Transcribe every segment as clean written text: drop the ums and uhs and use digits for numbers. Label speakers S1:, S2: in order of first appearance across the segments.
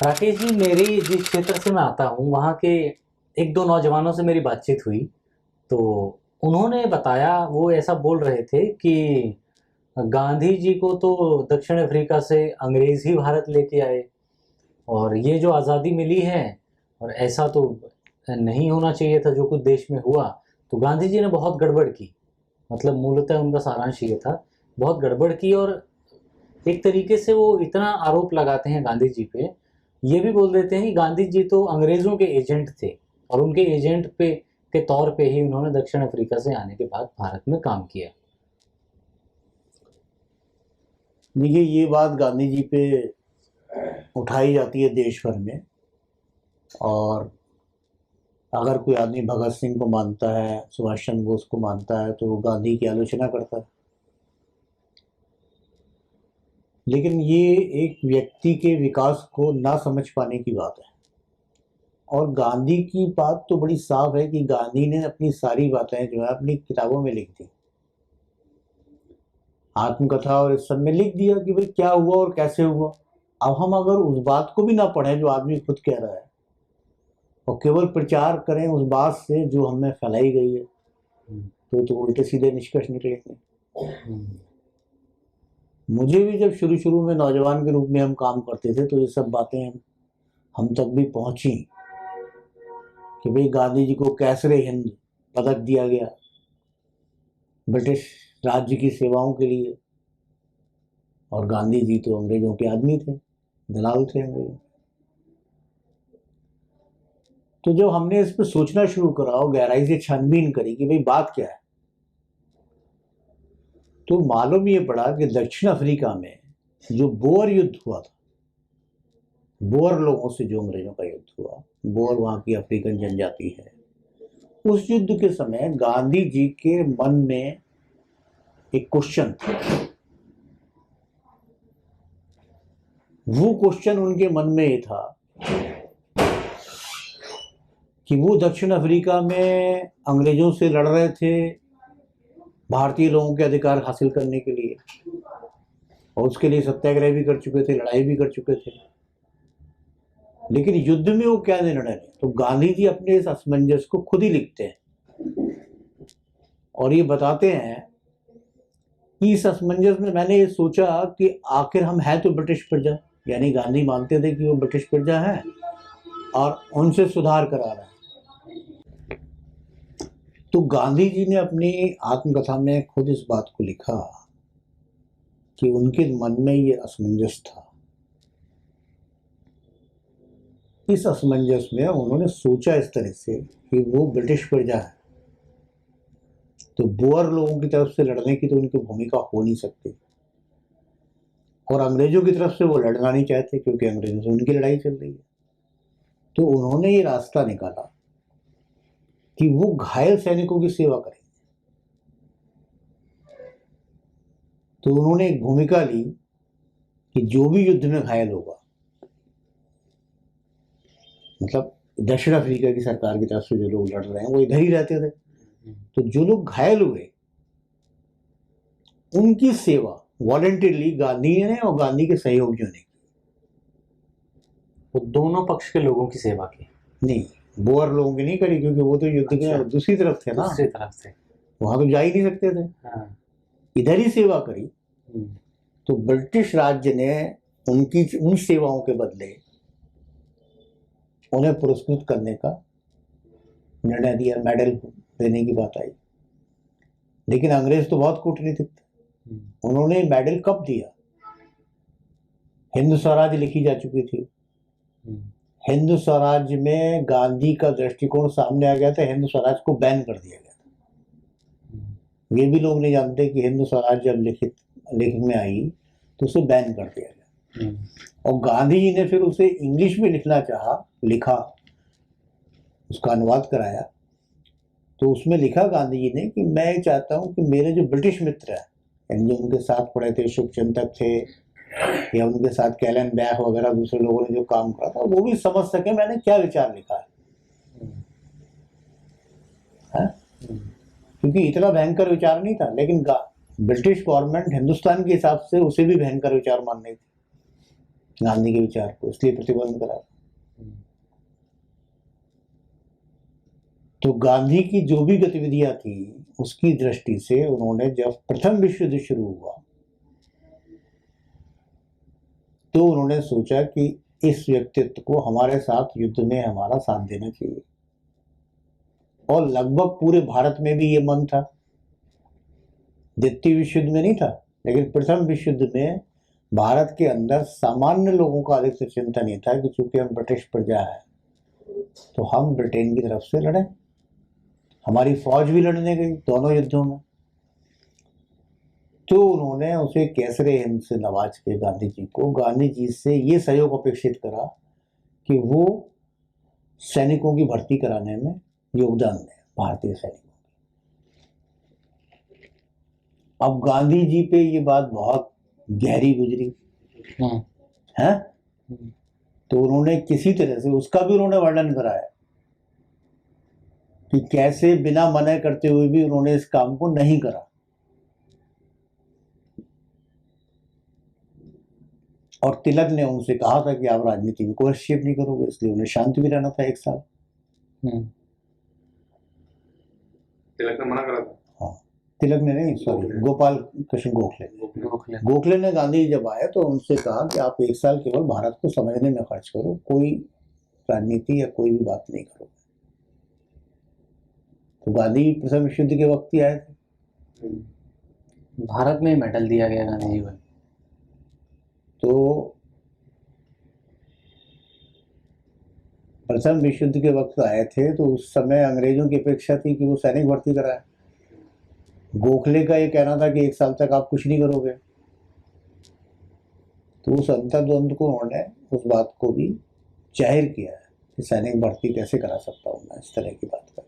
S1: राकेश जी, मेरी जिस क्षेत्र से मैं आता हूँ वहाँ के एक दो नौजवानों से मेरी बातचीत हुई। तो उन्होंने बताया, वो ऐसा बोल रहे थे कि गांधी जी को तो दक्षिण अफ्रीका से अंग्रेज ही भारत लेके आए, और ये जो आज़ादी मिली है, और ऐसा तो नहीं होना चाहिए था जो कुछ देश में हुआ। तो गांधी जी ने बहुत गड़बड़ की। मतलब मूलतः उनका सारांश ये था, बहुत गड़बड़ की। और एक तरीके से वो इतना आरोप लगाते हैं गांधी जी पे, ये भी बोल देते हैं कि गांधी जी तो अंग्रेजों के एजेंट थे, और उनके एजेंट पे के तौर पे ही उन्होंने दक्षिण अफ्रीका से आने के बाद भारत में काम किया।
S2: देखिए, ये बात गांधी जी पे उठाई जाती है देश भर में। और अगर कोई आदमी भगत सिंह को मानता है, सुभाष चंद्र बोस को मानता है, तो वो गांधी की आलोचना करता है। लेकिन ये एक व्यक्ति के विकास को ना समझ पाने की बात है। और गांधी की बात तो बड़ी साफ है कि गांधी ने अपनी सारी बातें जो है अपनी किताबों में लिख दी, आत्मकथा और इस सब में लिख दिया कि भाई क्या हुआ और कैसे हुआ। अब हम अगर उस बात को भी ना पढ़ें जो आदमी खुद कह रहा है, और केवल प्रचार करें उस बात से जो हमें फैलाई गई है, तो उल्टे सीधे निष्कर्ष निकलेंगे। मुझे भी जब शुरू शुरू में नौजवान के रूप में हम काम करते थे तो ये सब बातें हम तक भी पहुंची कि भाई गांधी जी को कैसरे हिंद पदक दिया गया ब्रिटिश राज्य की सेवाओं के लिए, और गांधी जी तो अंग्रेजों के आदमी थे, दलाल थे अंग्रेज। तो जब हमने इस पर सोचना शुरू करा और गहराई से छानबीन करी कि भाई बात क्या है, तो मालूम ये पड़ा कि दक्षिण अफ्रीका में जो बोअर युद्ध हुआ था, बोअर लोगों से जो अंग्रेजों का युद्ध हुआ, बोअर वहाँ की अफ्रीकन जनजाति है, उस युद्ध के समय गांधी जी के मन में एक क्वेश्चन था। वो क्वेश्चन उनके मन में ये था कि वो दक्षिण अफ्रीका में अंग्रेजों से लड़ रहे थे भारतीय लोगों के अधिकार हासिल करने के लिए, और उसके लिए सत्याग्रह भी कर चुके थे, लड़ाई भी कर चुके थे। लेकिन युद्ध में वो क्या निर्णय लें, तो गांधी जी अपने इस असमंजस को खुद ही लिखते हैं और ये बताते हैं कि इस असमंजस में मैंने ये सोचा कि आखिर हम हैं तो ब्रिटिश प्रजा, यानी गांधी मानते थे कि वो ब्रिटिश प्रजा है और उनसे सुधार करा रहा है। तो गांधी जी ने अपनी आत्मकथा में खुद इस बात को लिखा कि उनके मन में ये असमंजस था। इस असमंजस में उन्होंने सोचा इस तरह से कि वो ब्रिटिश प्रजा है, तो बोअर लोगों की तरफ से लड़ने की तो उनकी भूमिका हो नहीं सकती, और अंग्रेजों की तरफ से वो लड़ना नहीं चाहते क्योंकि अंग्रेजों से उनकी लड़ाई चल रही है। तो उन्होंने ये रास्ता निकाला कि वो घायल सैनिकों की सेवा करेंगे। तो उन्होंने एक भूमिका ली कि जो भी युद्ध में घायल होगा, मतलब दक्षिण अफ्रीका की सरकार की तरफ से जो लोग लड़ रहे हैं वो इधर ही रहते थे, तो जो लोग घायल हुए उनकी सेवा वॉलंटियरली गांधी ने और गांधी के सहयोगियों ने की।
S1: वो दोनों पक्ष के लोगों की सेवा की?
S2: नहीं, बोअर लोगों की नहीं करी, क्योंकि वो तो युद्ध में दूसरी तरफ थे ना,
S1: दूसरी तरफ से
S2: वहां तो जा ही नहीं सकते थे।
S1: हाँ।
S2: इधर ही सेवा करी। तो ब्रिटिश राज्य ने उनकी उन सेवाओं के बदले उन्हें पुरस्कृत करने का निर्णय दिया, मेडल देने की बात आई। लेकिन अंग्रेज तो बहुत कूटनीतिक थे, उन्होंने मेडल कब दिया? हिंद स्वराज लिखी जा चुकी थी, हिंद स्वराज में गांधी का दृष्टिकोण सामने आ गया था, हिंद स्वराज को बैन कर दिया गया था। ये भी लोग नहीं जानते कि हिंद स्वराज जब लेखक में आई तो उसे बैन कर दिया गया। और गांधी जी ने फिर उसे इंग्लिश में लिखना चाहा, लिखा, उसका अनुवाद कराया। तो उसमें लिखा गांधी जी ने कि मैं चाहता हूं कि मेरे जो ब्रिटिश मित्र हैं, यानी जो उनके साथ पढ़े थे, शुभचिंतक थे, या उनके साथ कैलन बैक वगैरह दूसरे लोगों ने जो काम करा था, वो भी समझ सके मैंने क्या विचार लिखा है? क्योंकि इतना भयंकर विचार नहीं था, लेकिन ब्रिटिश गवर्नमेंट हिंदुस्तान के हिसाब से उसे भी भयंकर विचार मान रही थी। गांधी के विचार को, इसलिए प्रतिबंध करा। तो गांधी की जो भी गतिविधियां थी उसकी दृष्टि से उन्होंने जब प्रथम विश्व युद्ध शुरू हुआ तो उन्होंने सोचा कि इस व्यक्तित्व को हमारे साथ युद्ध में हमारा साथ देना चाहिए। और लगभग पूरे भारत में भी ये मन था। द्वितीय विश्व युद्ध में नहीं था, लेकिन प्रथम विश्व युद्ध में भारत के अंदर सामान्य लोगों का अधिकतर चिंतन ये था कि चूंकि हम ब्रिटिश प्रजा है तो हम ब्रिटेन की तरफ से लड़ें। हमारी फौज भी लड़ने गई दोनों युद्धों में। तो उन्होंने उसे केसरे हिंद से नवाज के गांधी जी को, गांधी जी से ये सहयोग अपेक्षित करा कि वो सैनिकों की भर्ती कराने में योगदान दें, भारतीय सैनिकों। अब गांधी जी पे ये बात बहुत गहरी गुजरी है, तो उन्होंने किसी तरह से उसका भी उन्होंने वर्णन कराया कि कैसे बिना मना करते हुए भी उन्होंने इस काम को नहीं करा। और तिलक ने उनसे कहा था कि आप राजनीति में कोई हस्तक्षेप नहीं करोगे, इसलिए उन्हें शांति भी रहना था 1 साल।
S3: तिलक ने मना करा था।
S2: हाँ, तिलक ने नहीं, सॉरी, गोपाल कृष्ण गोखले ने गांधी जी जब आए तो उनसे कहा कि आप 1 साल केवल भारत को समझने में खर्च करो, कोई राजनीति या कोई भी बात नहीं करो। तो गांधी प्रथम विश्व युद्ध के वक्त ही आए थे।
S1: भारत में मेडल दिया गया गांधी जी को।
S2: तो प्रथम विश्व युद्ध के वक्त आए थे तो उस समय अंग्रेजों की अपेक्षा थी कि वो सैनिक भर्ती कराए। गोखले का ये कहना था कि 1 साल तक आप कुछ नहीं करोगे। तो उस अंतर्द्वंद को उन्होंने उस बात को भी जाहिर किया है कि सैनिक भर्ती कैसे करा सकता हूँ मैं, इस तरह की बात कर।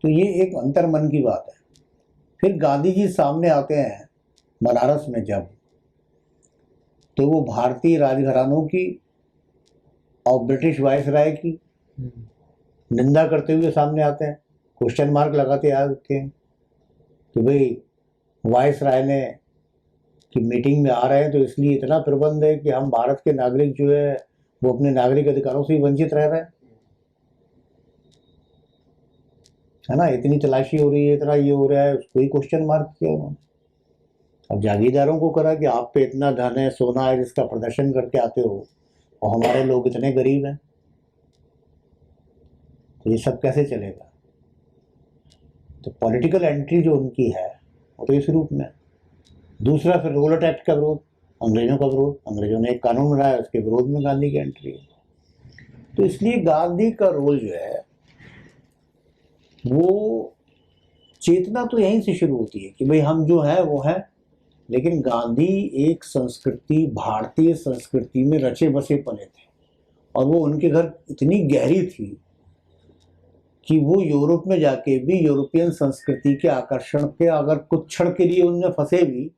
S2: तो ये एक अंतर्मन की बात है। फिर गांधी जी सामने आते हैं बनारस में जब, तो वो भारतीय राजघरानों की और ब्रिटिश वायसराय की निंदा करते हुए सामने आते हैं, क्वेश्चन मार्क लगाते आते हैं कि भाई वायसराय ने कि मीटिंग में आ रहे हैं तो इसलिए इतना प्रबंध है कि हम भारत के नागरिक जो है वो अपने नागरिक अधिकारों से ही वंचित रह रहे हैं, है ना। इतनी तलाशी हो रही है, इतना ये हो रहा है, उसको ही क्वेश्चन मार्क किया उन्होंने। अब जागीरदारों को करा कि आप पे इतना धन है, सोना है, जिसका प्रदर्शन करके आते हो, और हमारे लोग इतने गरीब हैं, तो ये सब कैसे चलेगा। तो पॉलिटिकल एंट्री जो उनकी है वो तो इस रूप में। दूसरा फिर रोलट एक्ट का विरोध, अंग्रेजों का विरोध। अंग्रेजों ने एक कानून बनाया, उसके विरोध में गांधी की एंट्री है। तो इसलिए गांधी का रोल जो है वो चेतना तो यहीं से शुरू होती है कि भाई हम जो है वो है, लेकिन गांधी एक संस्कृति, भारतीय संस्कृति में रचे बसे पले थे, और वो उनके घर इतनी गहरी थी कि वो यूरोप में जाके भी यूरोपियन संस्कृति के आकर्षण के अगर कुछ क्षण के लिए उनमें फंसे भी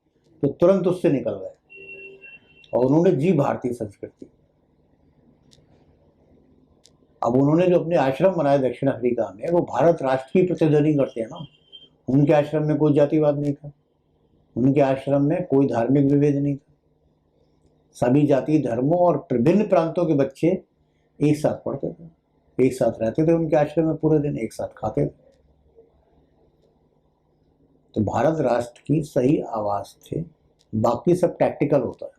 S2: तो तुरंत उससे निकल गए और उन्होंने जी भारतीय संस्कृति। अब उन्होंने जो अपने आश्रम बनाए दक्षिण अफ्रीका में, वो भारत राष्ट्र की प्रतिध्वनि करते हैं ना। उनके आश्रम में कोई जातिवाद नहीं था, उनके आश्रम में कोई धार्मिक विभेद नहीं था। सभी जाति धर्मों और विभिन्न प्रांतों के बच्चे एक साथ पढ़ते थे, एक साथ रहते थे उनके आश्रम में, पूरे दिन एक साथ खाते थे। तो भारत राष्ट्र की सही आवाज थे। बाकी सब टैक्टिकल होता है।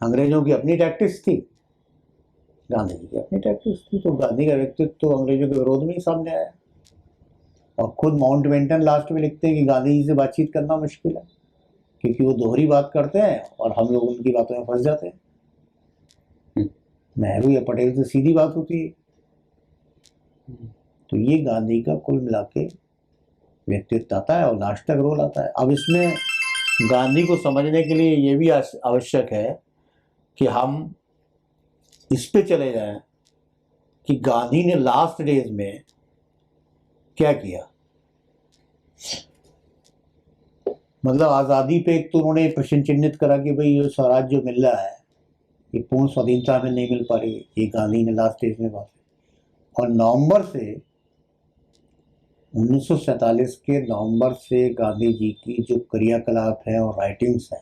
S2: अंग्रेजों की अपनी टैक्टिक्स थी, गांधी जी की अपनी टैक्टिक्स थी। तो गांधी का व्यक्तित्व तो अंग्रेजों के विरोध में ही सामने आया। और खुद माउंटबेटन लास्ट में लिखते हैं कि गांधी जी से बातचीत करना मुश्किल है, क्योंकि वो दोहरी बात करते हैं और हम लोग उनकी बातों में फंस जाते हैं। नेहरू या पटेल से सीधी बात होती है। तो ये गांधी का कुल मिला के व्यक्तित्व आता है और लास्ट तक रोल आता है। अब इसमें गांधी को समझने के लिए ये भी आवश्यक है कि हम इस पे चले जाएं कि गांधी ने लास्ट डेज में क्या किया। मतलब आज़ादी पे एक तो उन्होंने प्रश्न चिन्हित करा कि भाई ये स्वराज जो मिल रहा है ये पूर्ण स्वाधीनता में नहीं मिल पा रही, ये गांधी ने लास्ट डेज में बात। और नवंबर से 1947 के नवंबर से गांधी जी की जो क्रियाकलाप है और राइटिंग्स हैं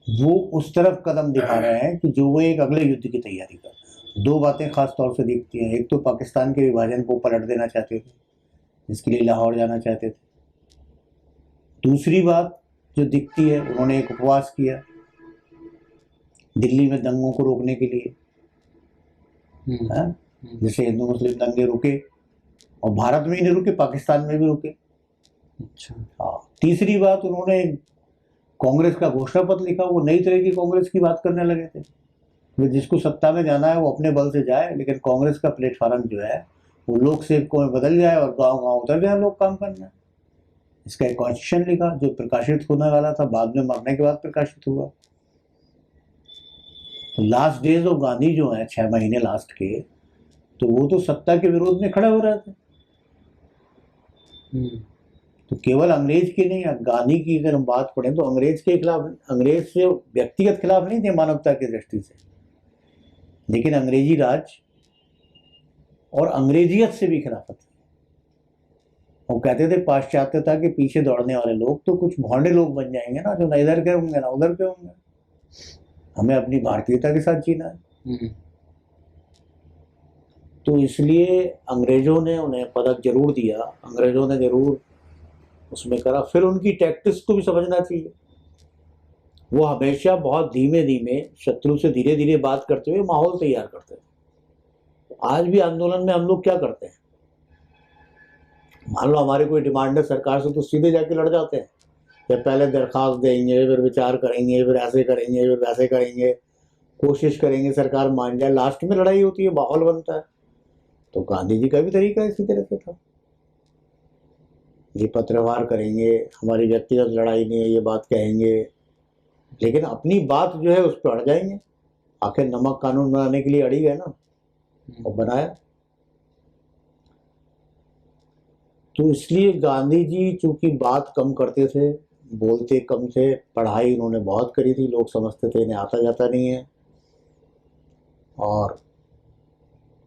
S2: वो उस तरफ कदम दिखा रहे हैं कि जो वो एक अगले युद्ध की तैयारी कर रहे हैं। दो बातें खास तौर से दिखती हैं, एक तो पाकिस्तान के विभाजन को पलट देना चाहते थे, जिसके लिए लाहौर जाना चाहते थे। दूसरी बात जो दिखती है, उन्होंने एक उपवास किया दिल्ली में दंगों को रोकने के लिए, जिससे हिंदू मुस्लिम दंगे रुके, और भारत में ही नहीं रुके, पाकिस्तान में भी रुके।
S1: अच्छा।
S2: हाँ, तीसरी बात, उन्होंने कांग्रेस का घोषणा पत्र लिखा, वो नई तरह की कांग्रेस की बात करने लगे थे। वो जिसको सत्ता में जाना है वो अपने बल से जाए, लेकिन कांग्रेस का प्लेटफॉर्म जो है वो लोक सेवकों में बदल जाए और गांव गांव उतर जाए लोग काम करना। इसका एक कॉन्स्टिट्यूशन लिखा जो प्रकाशित होने वाला था, बाद में मरने के बाद प्रकाशित हुआ। तो लास्ट डेज ऑफ गांधी जो है 6 महीने लास्ट के, तो वो तो सत्ता के विरोध में खड़े हो रहे थे। तो केवल अंग्रेज की नहीं, गांधी की अगर हम बात पढ़ें तो अंग्रेज के खिलाफ, अंग्रेज से व्यक्तिगत खिलाफ नहीं थे मानवता की दृष्टि से, लेकिन अंग्रेजी राज और अंग्रेजियत से भी खिलाफत थी। वो कहते थे पाश्चात्यता के पीछे दौड़ने वाले लोग तो कुछ भौंडे लोग बन जाएंगे ना, जो ना इधर के होंगे ना उधर के होंगे। हमें अपनी भारतीयता के साथ जीना है। तो इसलिए अंग्रेजों ने उन्हें पदक जरूर दिया, अंग्रेजों ने जरूर उसमें करा। फिर उनकी टैक्टिक्स को भी समझना चाहिए। वो हमेशा बहुत धीमे धीमे शत्रु से धीरे धीरे बात करते हुए माहौल तैयार करते थे। आज भी आंदोलन में हम लोग क्या करते हैं, मान लो हमारी कोई डिमांड है सरकार से, तो सीधे जाके लड़ जाते हैं, या पहले दरखास्त देंगे, फिर विचार करेंगे, फिर ऐसे करेंगे, फिर वैसे करेंगे, कोशिश करेंगे सरकार मान जाए, लास्ट में लड़ाई होती है, माहौल बनता है। तो गांधी जी का भी तरीका इसी तरह से था, ये पत्रवार करेंगे, हमारी व्यक्तिगत लड़ाई नहीं है, ये बात कहेंगे, लेकिन अपनी बात जो है उस पर अड़ जाएंगे। आखिर नमक कानून बनाने के लिए अड़ी गए ना, और बनाया। तो इसलिए गांधी जी चूंकि बात कम करते थे, बोलते कम थे, पढ़ाई उन्होंने बहुत करी थी, लोग समझते थे इन्हें आता जाता नहीं है, और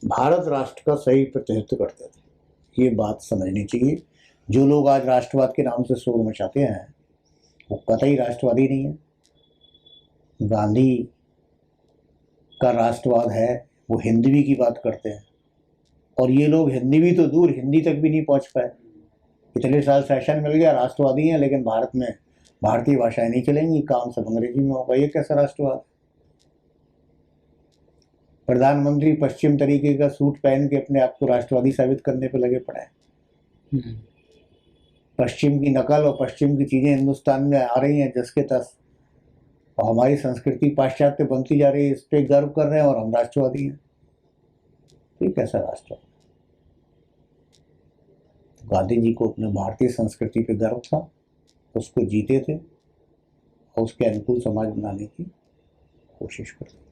S2: भारत राष्ट्र का सही प्रतिनिधित्व करते थे। ये बात समझनी चाहिए। जो लोग आज राष्ट्रवाद के नाम से शोर मचाते हैं वो कतई राष्ट्रवादी नहीं है। गांधी का राष्ट्रवाद है, वो हिंदवी की बात करते हैं, और ये लोग हिंदवी तो दूर, हिंदी तक भी नहीं पहुंच पाए। इतने साल सेशन मिल गया, राष्ट्रवादी हैं, लेकिन भारत में भारतीय भाषाएं नहीं चलेंगी, काम सब अंग्रेजी में होगा। ये कैसा राष्ट्रवाद? प्रधानमंत्री पश्चिम तरीके का सूट पहन के अपने आप को राष्ट्रवादी साबित करने पर लगे पड़े हैं। पश्चिम की नकल और पश्चिम की चीजें हिंदुस्तान में आ रही हैं जस के तस, और हमारी संस्कृति पाश्चात्य बनती जा रही है, इस पर गर्व कर रहे हैं, और हम राष्ट्रवादी हैं। ये कैसा राष्ट्रवाद? गांधी जी को अपने भारतीय संस्कृति पे गर्व था, उसको जीते थे और उसके अनुकूल समाज बनाने की कोशिश करते थे।